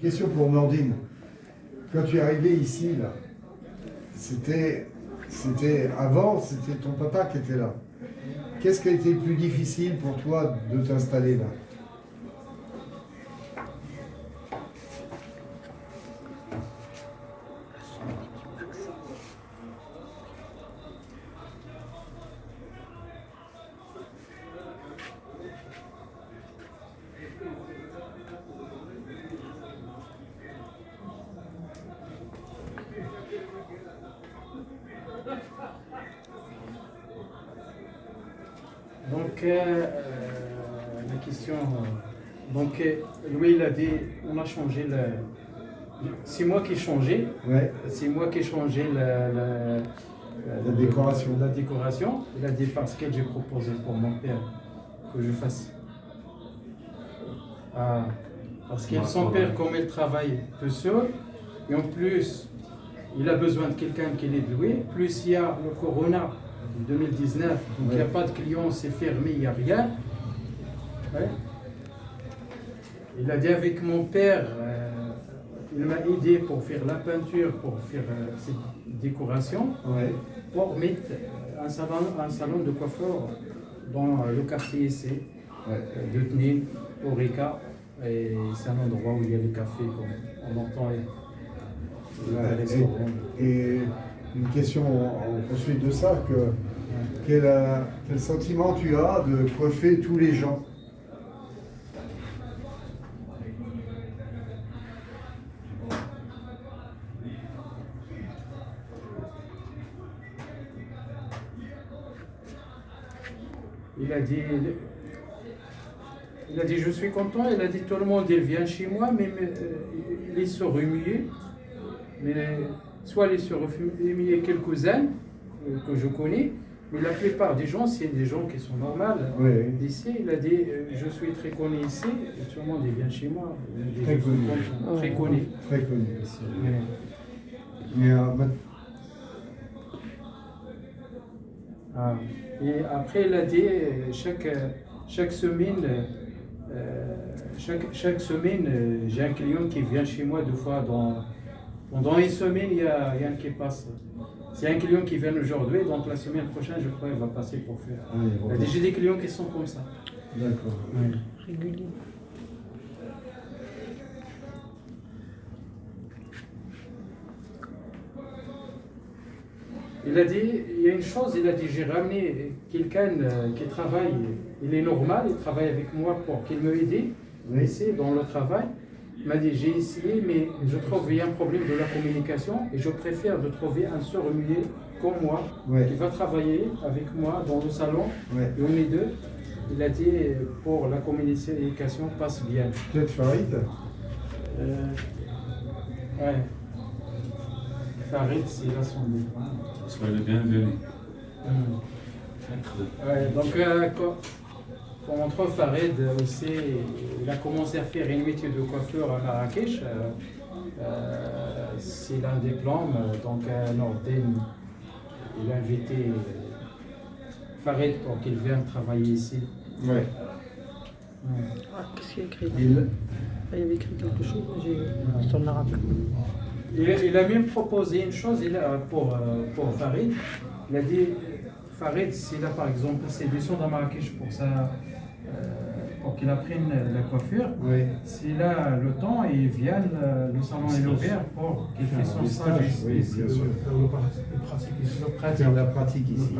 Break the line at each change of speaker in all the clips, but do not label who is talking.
question pour Nordine. Quand tu es arrivé ici, là, c'était avant, c'était ton papa qui était là. Qu'est-ce qui a été le plus difficile pour toi de t'installer là?
Donc, la question. Donc, lui, il a dit on a changé le. C'est moi qui ai changé.
Ouais.
C'est moi qui ai changé la
décoration.
La décoration. Il a dit parce que j'ai proposé pour mon père que je fasse. Ah, parce que son père, comme il travaille tout seul, et en plus, il a besoin de quelqu'un qui l'aide lui, plus il y a le corona. 2019, donc il n'y a pas de clients, c'est fermé, il n'y a rien. Ouais. Il a dit avec mon père, il m'a aidé pour faire la peinture, pour faire cette décoration, pour mettre un salon de coiffeur dans le quartier ici, de Tnil, Orica, et c'est un endroit où il y a le café, comme on entend, le restaurant.
Et une question ensuite de ça, quel sentiment tu as de coiffer tous les gens?
Il a dit je suis content, il a dit tout le monde il vient chez moi, mais il se remuer. Mais soit il se remuer quelques-uns que je connais, mais la plupart des gens, c'est des gens qui sont normaux d'ici. Il a dit je suis très connu ici, et tout le monde il vient chez moi.
Très connu.
Très connu.
Très connu.
Et après, il a dit chaque semaine, j'ai un client qui vient chez moi 2 fois pendant une semaine, il y a un qui passe. C'est un client qui vient aujourd'hui, donc la semaine prochaine, je crois, il va passer pour faire. J'ai des clients qui sont comme ça.
D'accord.
Régulier.
Il a dit, il y a une chose, il a dit, j'ai ramené quelqu'un qui travaille, il est normal, il travaille avec moi pour qu'il me aide ici dans le travail. Il m'a dit, j'ai essayé, mais je trouve qu'il y a un problème de la communication et je préfère de trouver un surmuet comme moi qui va travailler avec moi dans le salon. Et on est 2. Il a dit, pour la communication passe bien.
Peut-être Farid
Ouais. Farid, c'est là son nom.
Soyez le bienvenu.
Ouais, donc, comme on trouve Farid aussi, il a commencé à faire un métier de coiffeur à Marrakech. C'est l'un des plans, donc Nordine, il a invité Farid pour qu'il vienne travailler ici.
Ouais.
Qu'est-ce qu'il a écrit? Il avait écrit quelque chose, j'ai sur l'arabe.
Il a même proposé une chose pour Farid. Il a dit, Farid, s'il a par exemple ses descend à Marrakech pour qu'il apprenne la coiffure, s'il a le temps, il vient, le salon est ouvert pour qu'il fasse son stage ici.
Oui, bien sûr.
La pratique ici.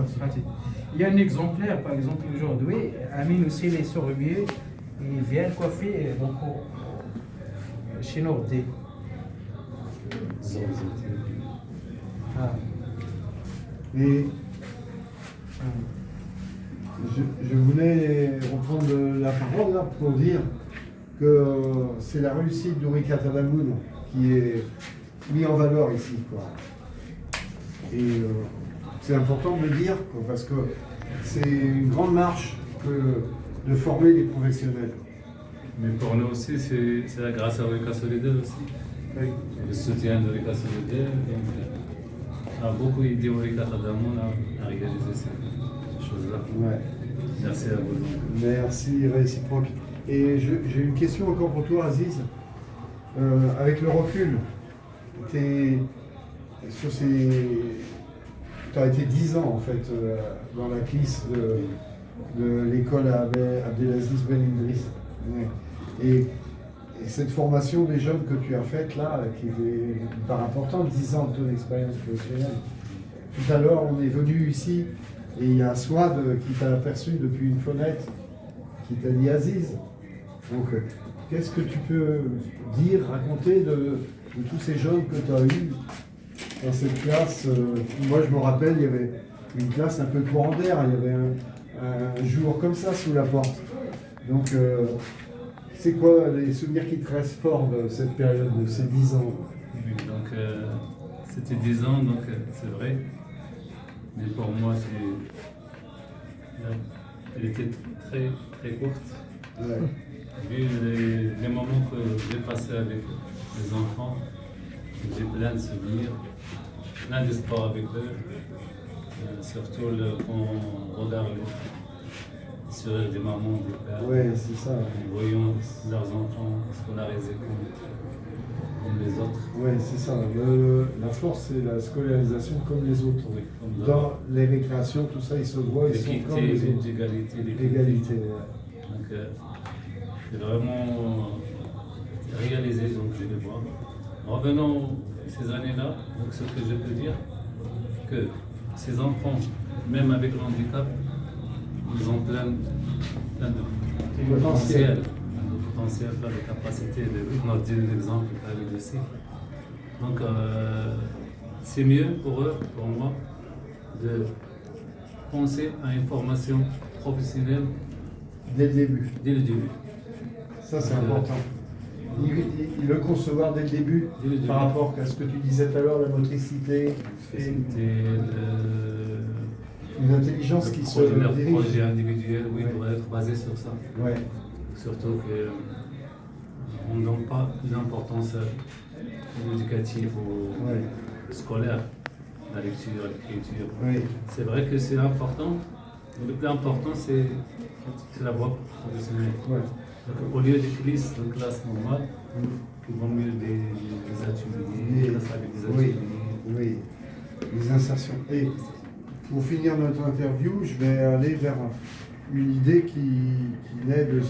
Il y a un exemplaire, par exemple, aujourd'hui, Amine aussi, les surmiers, il vient coiffer donc, chez Nordé.
Et je voulais reprendre la parole là pour dire que c'est la réussite d'Ourika Tadamoun qui est mise en valeur ici, quoi. Et c'est important de le dire, quoi, parce que c'est une grande marche de former des professionnels.
Mais pour nous aussi, c'est grâce à Ourika Solidaire aussi.
Oui.
Le soutien d'Ourika Solidaire a beaucoup aidé Ourika Tadamoun à réaliser ces choses-là.
Ouais.
Merci à vous.
Merci, réciproque. Et j'ai une question encore pour toi, Aziz. avec le recul, tu as été 10 ans en fait dans la classe de l'école Abdelaziz Ben Idriss. Ouais. Et cette formation des jeunes que tu as faite là, qui est par importante, 10 ans de ton expérience professionnelle. Tout à l'heure, on est venu ici et il y a Swad qui t'a aperçu depuis une fenêtre, qui t'a dit Aziz. Donc, qu'est-ce que tu peux dire, raconter de tous ces jeunes que tu as eus dans cette classe? Moi, je me rappelle, il y avait une classe un peu courant d'air, il y avait un jour comme ça sous la porte. Donc, c'est quoi les souvenirs qui te restent forts de cette période, de ces 10 ans?
Oui, donc, c'était 10 ans, donc c'est vrai. Mais pour moi, elle était très, très courte.
Ouais.
Vu les moments que j'ai passés avec les enfants, j'ai plein de souvenirs, plein d'espoir avec eux. Surtout quand on regarde les sourires des mamans, des pères,
Ouais, c'est ça.
en voyant leurs enfants scolarisés comme les autres.
Oui, c'est ça. La force, c'est la scolarisation comme les autres.
Oui, comme
Dans les récréations, tout ça, ils se voient, ils sont comme les
l'équité,
autres.
l'égalité,
L'égalité. Ouais.
Donc, c'est vraiment réalisé, donc je les vois. Revenons ces années-là, donc ce que je peux dire, que ces enfants, même avec le handicap, ils ont plein de potentiel, plein de capacités. On a dit l'exemple avec le CIF. Donc, c'est mieux pour eux, pour moi, de penser à une formation professionnelle
Dès le début.
dès le début.
Ça, c'est important. Il le concevoir dès le début,
Dès le début.
par rapport à ce que tu disais tout à l'heure, la motricité,
C'était
une intelligence qui se
leur
dirige.
projet individuel, oui,
Ouais.
doit être basé sur ça.
Ouais.
Surtout qu'on ne donne pas d'importance à l'éducatif ou
Ouais.
scolaire, la lecture, l'écriture.
Oui.
C'est vrai que c'est important, mais le plus important, c'est la voie professionnelle.
Ouais.
Donc, au lieu des classes normales, qui vont mieux des ateliers, des classes avec des
Oui.
ateliers.
Oui. Les insertions. Et pour finir notre interview, je vais aller vers une idée qui naît de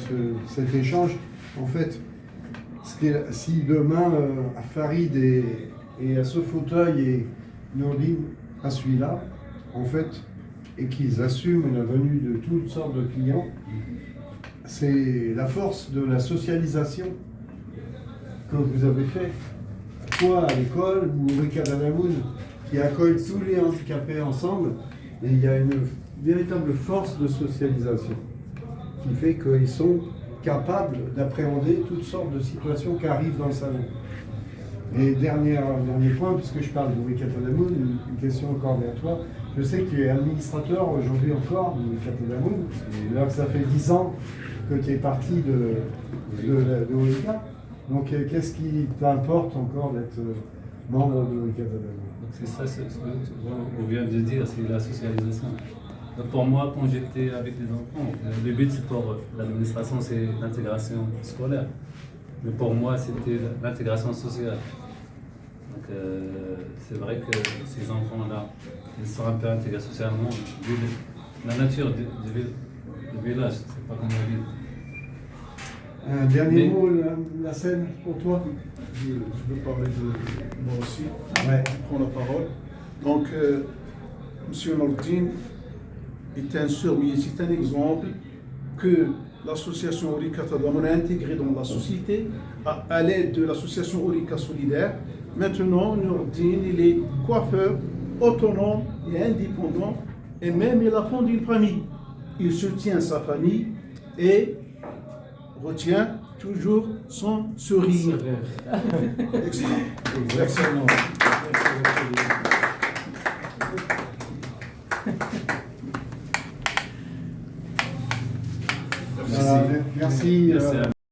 cet échange. En fait, si demain, à Farid et à ce fauteuil et Nourdine à celui-là, en fait, et qu'ils assument la venue de toutes sortes de clients, c'est la force de la socialisation que vous avez fait, toi à l'école ou au Ricard Adamoun, qui accueille tous les handicapés ensemble, et il y a une véritable force de socialisation qui fait qu'ils sont capables d'appréhender toutes sortes de situations qui arrivent dans le salon. Et dernier point, puisque je parle de Ricard Adamoun, une question encore vers toi. Je sais que tu es administrateur aujourd'hui encore de Ricard Adamoun, et là que ça fait 10 ans que tu es parti de Ricard. Donc qu'est-ce qui t'importe encore d'être membre de Ricard Adamoun?
C'est ça ce que on vient de dire, c'est la socialisation. Donc pour moi, quand j'étais avec les enfants, le but c'est pour l'administration, c'est l'intégration scolaire. Mais pour moi, c'était l'intégration sociale. Donc c'est vrai que ces enfants-là, ils sont un peu intégrés socialement, vu la nature du village, c'est pas comme la ville.
Un dernier mot, la scène pour toi?
Je veux parler de moi aussi.
Ouais.
Je prends la parole. Donc, M. Nourdine est c'est un exemple que l'association Ourika Tadammoun a intégré dans la société à l'aide de l'association Ourika Solidaire. Maintenant, Nourdine, il est coiffeur, autonome et indépendant, et même il a fondé une famille. Il soutient sa famille et retient toujours son sourire. Extra.
Excellent.
Merci.
Merci à